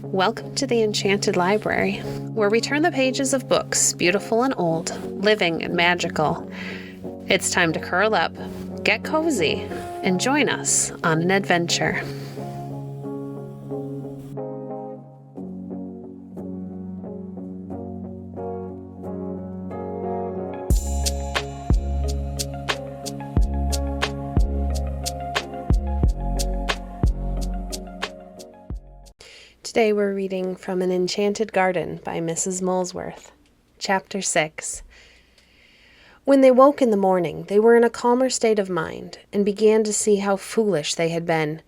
Welcome to the Enchanted Library, where we turn the pages of books, beautiful and old, living and magical. It's time to curl up, get cozy, and join us on an adventure. Today we're reading from An Enchanted Garden by Mrs. Molesworth. Chapter 6. When they woke in the morning, they were in a calmer state of mind, and began to see how foolish they had been.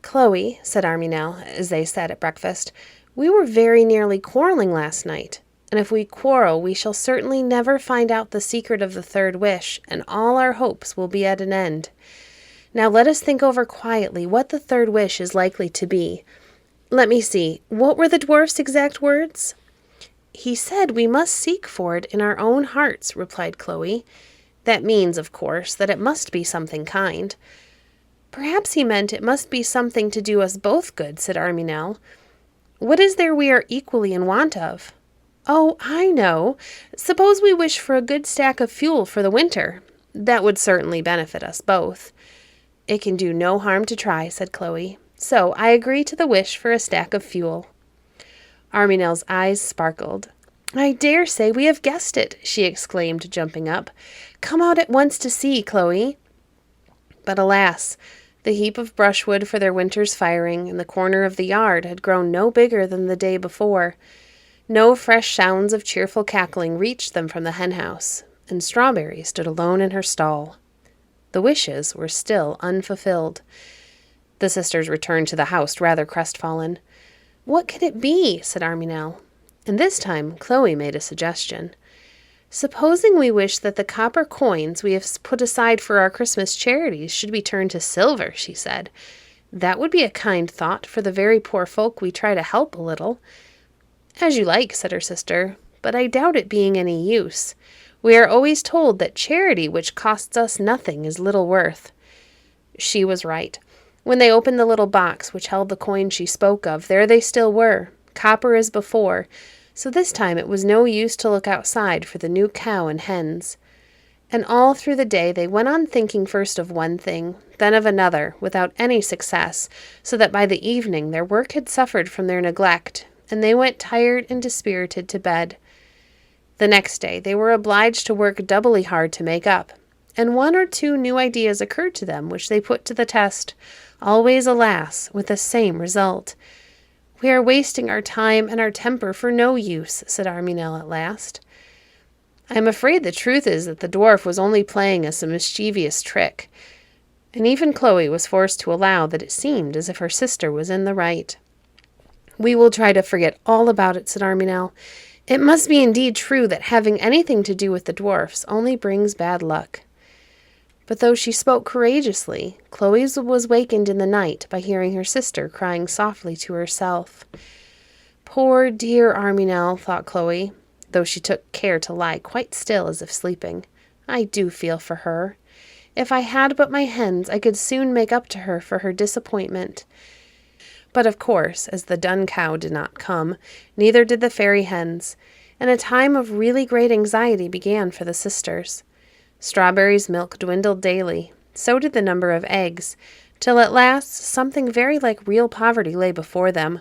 "Chloe," said Arminel, as they sat at breakfast, "we were very nearly quarreling last night, and if we quarrel we shall certainly never find out the secret of the third wish, and all our hopes will be at an end. Now let us think over quietly what the third wish is likely to be. Let me see, what were the dwarf's exact words?" "He said we must seek for it in our own hearts," replied Chloe. "That means, of course, that it must be something kind." "Perhaps he meant it must be something to do us both good," said Arminel. "What is there we are equally in want of?" "Oh, I know. Suppose we wish for a good stack of fuel for the winter. That would certainly benefit us both." "It can do no harm to try," said Chloe. "So I agree to the wish for a stack of fuel." Arminel's eyes sparkled. "I dare say we have guessed it," she exclaimed, jumping up. "Come out at once to see, Chloe." But alas, the heap of brushwood for their winter's firing in the corner of the yard had grown no bigger than the day before. No fresh sounds of cheerful cackling reached them from the henhouse, and Strawberry stood alone in her stall. The wishes were still unfulfilled. The sisters returned to the house rather crestfallen. "What can it be?" said Arminel. And this time Chloe made a suggestion. "Supposing we wish that the copper coins we have put aside for our Christmas charities should be turned to silver," she said. "That would be a kind thought for the very poor folk we try to help a little." "As you like," said her sister, "but I doubt it being any use. We are always told that charity which costs us nothing is little worth." She was right. When they opened the little box which held the coin she spoke of, there they still were, copper as before, so this time it was no use to look outside for the new cow and hens. And all through the day they went on thinking first of one thing, then of another, without any success, so that by the evening their work had suffered from their neglect, and they went tired and dispirited to bed. The next day they were obliged to work doubly hard to make up, and one or two new ideas occurred to them which they put to the test, always, alas, with the same result. "We are wasting our time and our temper for no use," said Arminel at last. "I am afraid the truth is that the dwarf was only playing us a mischievous trick." And even Chloe was forced to allow that it seemed as if her sister was in the right. "We will try to forget all about it," said Arminel. "It must be indeed true that having anything to do with the dwarfs only brings bad luck." But though she spoke courageously, Chloe was wakened in the night by hearing her sister crying softly to herself. "Poor dear Arminel," thought Chloe, though she took care to lie quite still as if sleeping. "I do feel for her. If I had but my hens, I could soon make up to her for her disappointment." But of course, as the dun cow did not come, neither did the fairy hens, and a time of really great anxiety began for the sisters. Strawberry's milk dwindled daily, so did the number of eggs, till at last something very like real poverty lay before them.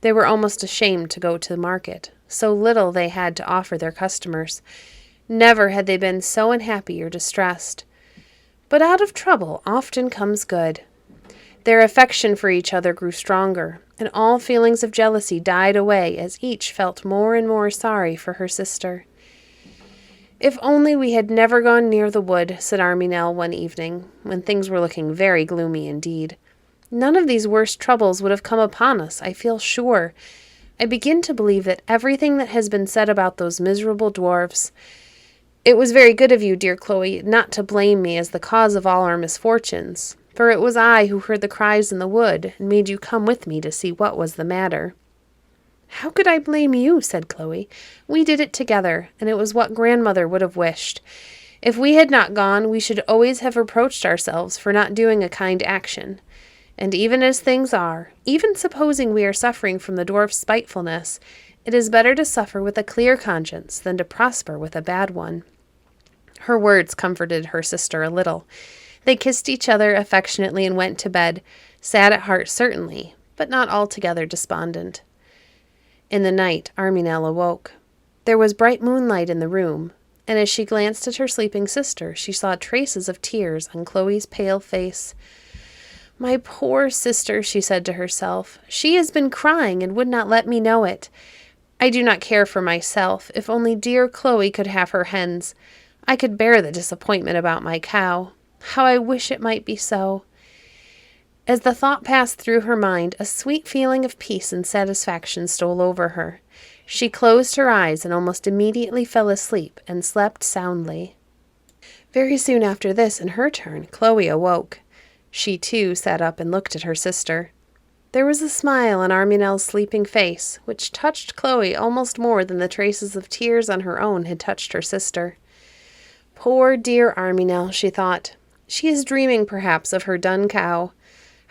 They were almost ashamed to go to the market, so little they had to offer their customers. Never had they been so unhappy or distressed. But out of trouble often comes good. Their affection for each other grew stronger, and all feelings of jealousy died away as each felt more and more sorry for her sister. "If only we had never gone near the wood," said Arminel one evening, when things were looking very gloomy indeed. "None of these worst troubles would have come upon us, I feel sure. I begin to believe that everything that has been said about those miserable dwarfs. It was very good of you, dear Chloe, not to blame me as the cause of all our misfortunes, for it was I who heard the cries in the wood, and made you come with me to see what was the matter." "How could I blame you?" said Chloe. "We did it together, and it was what grandmother would have wished. If we had not gone, we should always have reproached ourselves for not doing a kind action. And even as things are, even supposing we are suffering from the dwarf's spitefulness, it is better to suffer with a clear conscience than to prosper with a bad one." Her words comforted her sister a little. They kissed each other affectionately and went to bed, sad at heart certainly, but not altogether despondent. In the night, Arminel awoke. There was bright moonlight in the room, and as she glanced at her sleeping sister, she saw traces of tears on Chloe's pale face. "My poor sister," she said to herself. "She has been crying and would not let me know it. I do not care for myself. If only dear Chloe could have her hens, I could bear the disappointment about my cow. How I wish it might be so." As the thought passed through her mind, a sweet feeling of peace and satisfaction stole over her. She closed her eyes and almost immediately fell asleep and slept soundly. Very soon after this, in her turn, Chloe awoke. She, too, sat up and looked at her sister. There was a smile on Arminel's sleeping face, which touched Chloe almost more than the traces of tears on her own had touched her sister. "Poor dear Arminel," she thought. "She is dreaming, perhaps, of her dun cow.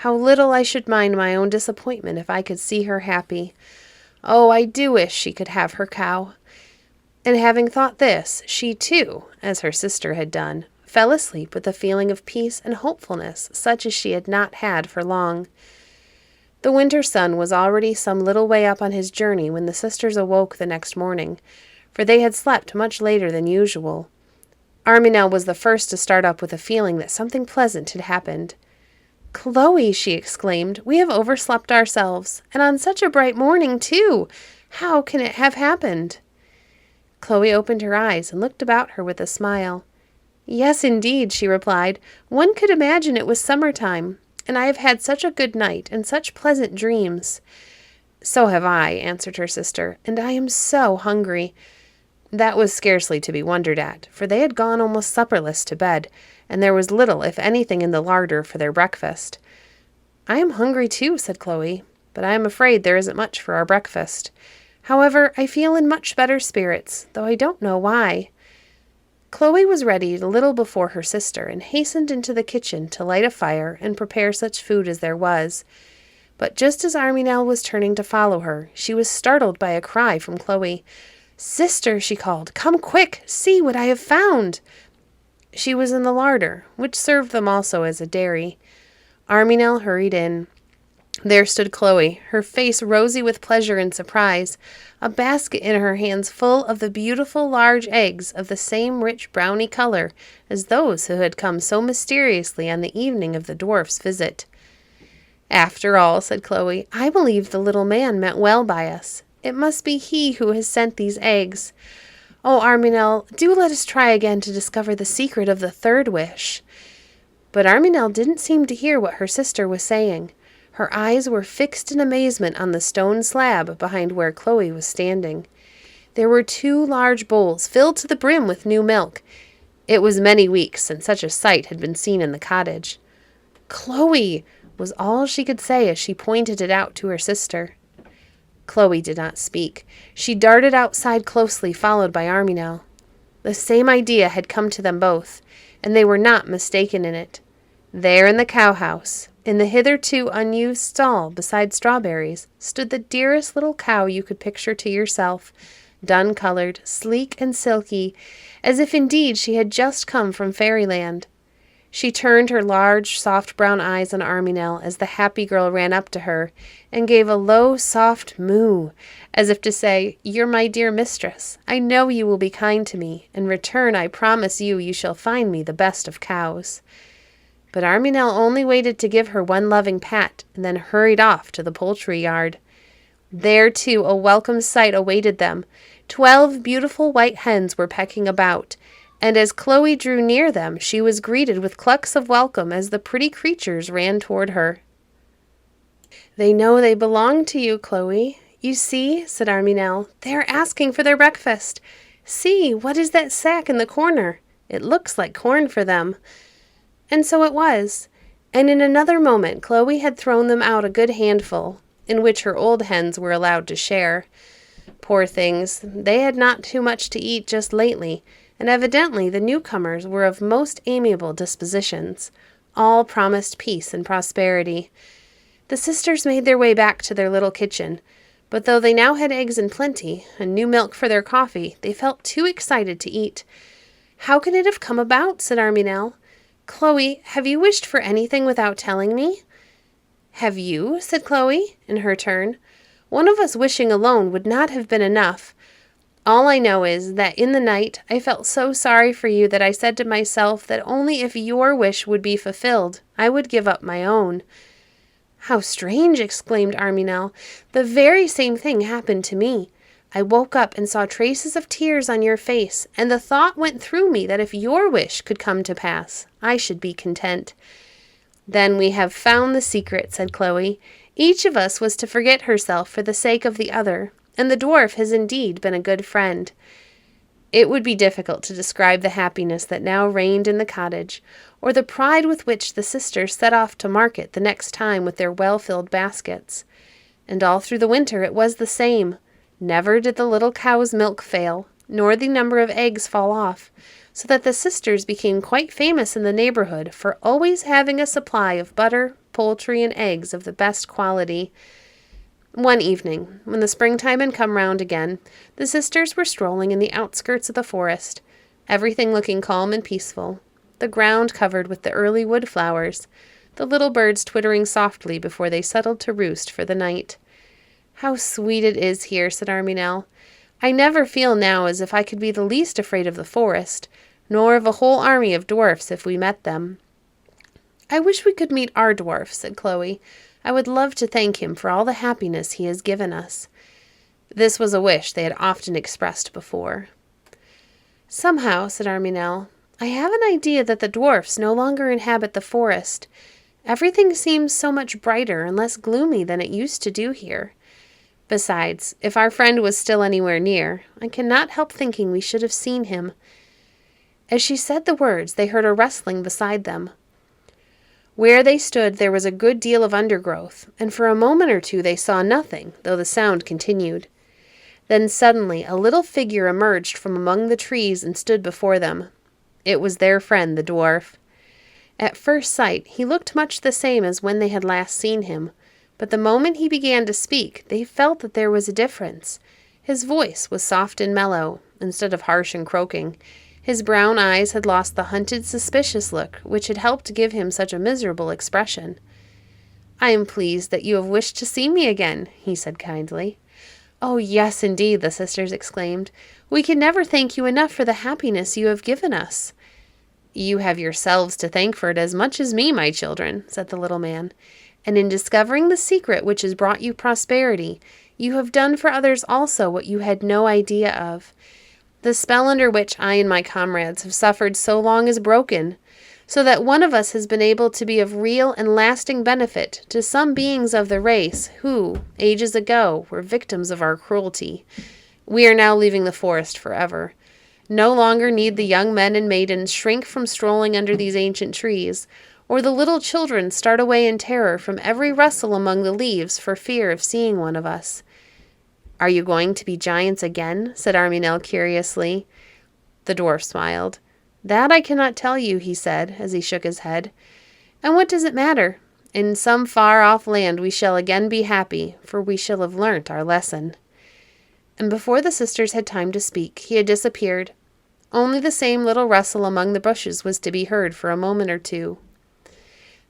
How little I should mind my own disappointment if I could see her happy. Oh, I do wish she could have her cow." And having thought this, she too, as her sister had done, fell asleep with a feeling of peace and hopefulness such as she had not had for long. The winter sun was already some little way up on his journey when the sisters awoke the next morning, for they had slept much later than usual. Arminel was the first to start up with a feeling that something pleasant had happened. "Chloe," she exclaimed, "we have overslept ourselves, and on such a bright morning, too! How can it have happened?" Chloe opened her eyes and looked about her with a smile. "Yes, indeed," she replied. "One could imagine it was summertime, and I have had such a good night and such pleasant dreams." "So have I," answered her sister, "and I am so hungry." That was scarcely to be wondered at, for they had gone almost supperless to bed, and there was little, if anything, in the larder for their breakfast. "I am hungry too," said Chloe, "but I am afraid there isn't much for our breakfast. However, I feel in much better spirits, though I don't know why." Chloe was ready a little before her sister, and hastened into the kitchen to light a fire and prepare such food as there was. But just as Arminel was turning to follow her, she was startled by a cry from Chloe. "Sister," she called, "come quick, see what I have found." She was in the larder, which served them also as a dairy. Arminel hurried in. There stood Chloe, her face rosy with pleasure and surprise, a basket in her hands full of the beautiful large eggs of the same rich browny color as those who had come so mysteriously on the evening of the dwarf's visit. "After all," said Chloe, "I believe the little man meant well by us. It must be he who has sent these eggs. Oh, Arminel, do let us try again to discover the secret of the third wish." But Arminel didn't seem to hear what her sister was saying. Her eyes were fixed in amazement on the stone slab behind where Chloe was standing. There were 2 large bowls filled to the brim with new milk. It was many weeks since such a sight had been seen in the cottage. "Chloe," was all she could say as she pointed it out to her sister. Chloe did not speak. She darted outside closely, followed by Arminel. The same idea had come to them both, and they were not mistaken in it. There in the cow-house, in the hitherto unused stall beside Strawberry's, stood the dearest little cow you could picture to yourself, dun-colored, sleek and silky, as if indeed she had just come from fairyland. She turned her large, soft brown eyes on Arminel as the happy girl ran up to her, and gave a low, soft moo, as if to say, "You're my dear mistress. I know you will be kind to me. In return, I promise you shall find me the best of cows." But Arminel only waited to give her one loving pat, and then hurried off to the poultry yard. There, too, a welcome sight awaited them. 12 beautiful white hens were pecking about, and as Chloe drew near them, she was greeted with clucks of welcome as the pretty creatures ran toward her. "They know they belong to you, Chloe. You see," said Arminel, "they are asking for their breakfast. See, what is that sack in the corner? It looks like corn for them." And so it was, and in another moment Chloe had thrown them out a good handful, in which her old hens were allowed to share. Poor things, they had not too much to eat just lately, and evidently the newcomers were of most amiable dispositions. All promised peace and prosperity. The sisters made their way back to their little kitchen, but though they now had eggs in plenty and new milk for their coffee, they felt too excited to eat. "How can it have come about?" said Arminel. "Chloe, have you wished for anything without telling me?" "Have you?" said Chloe, in her turn. "One of us wishing alone would not have been enough. All I know is that in the night I felt so sorry for you that I said to myself that only if your wish would be fulfilled, I would give up my own." "How strange!" exclaimed Arminel. "The very same thing happened to me. I woke up and saw traces of tears on your face, and the thought went through me that if your wish could come to pass, I should be content." "Then we have found the secret," said Chloe. "Each of us was to forget herself for the sake of the other, and the dwarf has indeed been a good friend." It would be difficult to describe the happiness that now reigned in the cottage, or the pride with which the sisters set off to market the next time with their well-filled baskets. And all through the winter it was the same. Never did the little cow's milk fail, nor the number of eggs fall off, so that the sisters became quite famous in the neighborhood for always having a supply of butter, poultry, and eggs of the best quality. One evening, when the springtime had come round again, the sisters were strolling in the outskirts of the forest, everything looking calm and peaceful, the ground covered with the early wood flowers, the little birds twittering softly before they settled to roost for the night. "How sweet it is here," said Arminel. "I never feel now as if I could be the least afraid of the forest, nor of a whole army of dwarfs if we met them." "I wish we could meet our dwarf," said Chloe. "I would love to thank him for all the happiness he has given us." This was a wish they had often expressed before. "Somehow," said Arminel, "I have an idea that the dwarfs no longer inhabit the forest. Everything seems so much brighter and less gloomy than it used to do here. Besides, if our friend was still anywhere near, I cannot help thinking we should have seen him." As she said the words, they heard a rustling beside them. Where they stood there was a good deal of undergrowth, and for a moment or two they saw nothing, though the sound continued. Then suddenly a little figure emerged from among the trees and stood before them. It was their friend, the dwarf. At first sight he looked much the same as when they had last seen him, but the moment he began to speak they felt that there was a difference. His voice was soft and mellow, instead of harsh and croaking. His brown eyes had lost the hunted, suspicious look which had helped to give him such a miserable expression. "I am pleased that you have wished to see me again," he said kindly. "Oh, yes, indeed," the sisters exclaimed. "We can never thank you enough for the happiness you have given us." "You have yourselves to thank for it as much as me, my children," said the little man. "And in discovering the secret which has brought you prosperity, you have done for others also what you had no idea of. The spell under which I and my comrades have suffered so long is broken, so that one of us has been able to be of real and lasting benefit to some beings of the race who, ages ago, were victims of our cruelty. We are now leaving the forest forever. No longer need the young men and maidens shrink from strolling under these ancient trees, or the little children start away in terror from every rustle among the leaves for fear of seeing one of us." "Are you going to be giants again?" said Arminel curiously. The dwarf smiled. "That I cannot tell you," he said, as he shook his head. "And what does it matter? In some far-off land we shall again be happy, for we shall have learnt our lesson." And before the sisters had time to speak, he had disappeared. Only the same little rustle among the bushes was to be heard for a moment or two.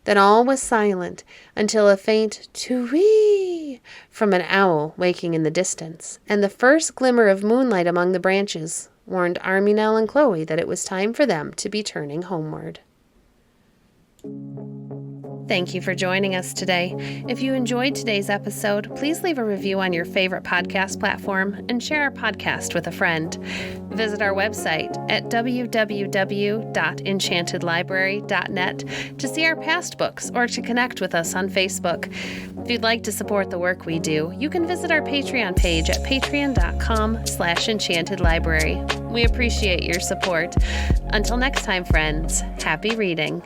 Then all was silent until a faint "too-wee" from an owl waking in the distance, and the first glimmer of moonlight among the branches warned Arminel and Chloe that it was time for them to be turning homeward. Thank you for joining us today. If you enjoyed today's episode, please leave a review on your favorite podcast platform and share our podcast with a friend. Visit our website at www.enchantedlibrary.net to see our past books or to connect with us on Facebook. If you'd like to support the work we do, you can visit our Patreon page at patreon.com/enchantedlibrary. We appreciate your support. Until next time, friends, happy reading.